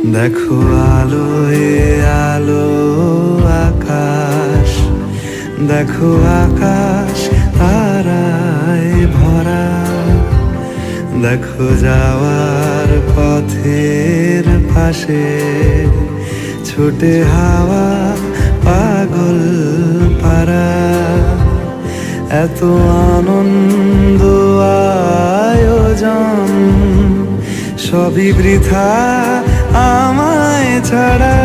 দেখো আলোয় আলো আকাশ, দেখো আকাশ তারায় ভরা। দেখো যাওয়ার পথের পাশে ছোটে হাওয়া পাগল পারা। এত আনন্দ আয়োজন সবই বৃথা আমায় ছাড়া।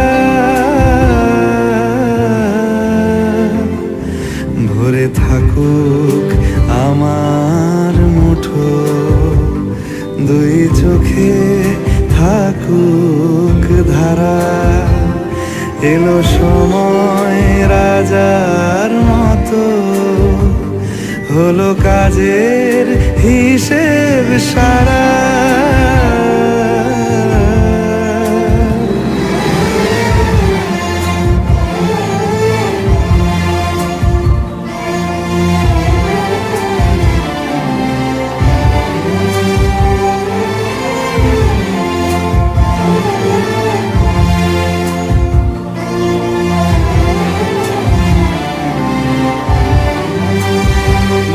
ভরে থাকুক আমার মুঠো, দুই চোখে থাকুক ধারা। এলো সময় রাজার মতো, হলো কাজের হিসেব সারা।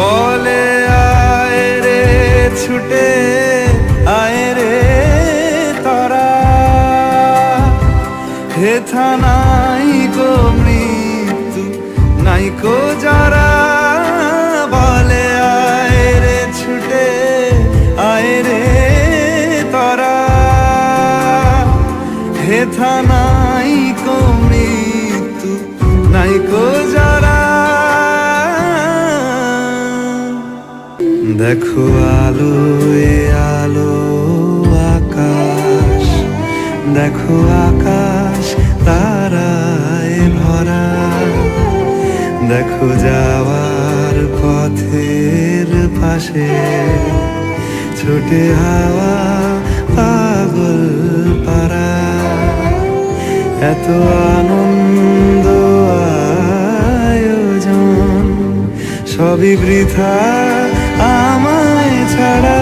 বলে আয় রে ছুটে আয় রে তারা, হেথা নাই গো মৃত্যু নাই কো যারা। বলে আয় রে ছুটে আয় রে তারা, হেথা নাই কো মৃত্যু নাই কো যারা। দেখো আলোয় আলো আকাশ, দেখো আকাশ তারায় ভরা। দেখো যাওয়ার পথের পাশে ছোটে হাওয়া পাগল পারা। এত আনন্দ আয়োজন সবই বৃথা আমায় ছাড়া।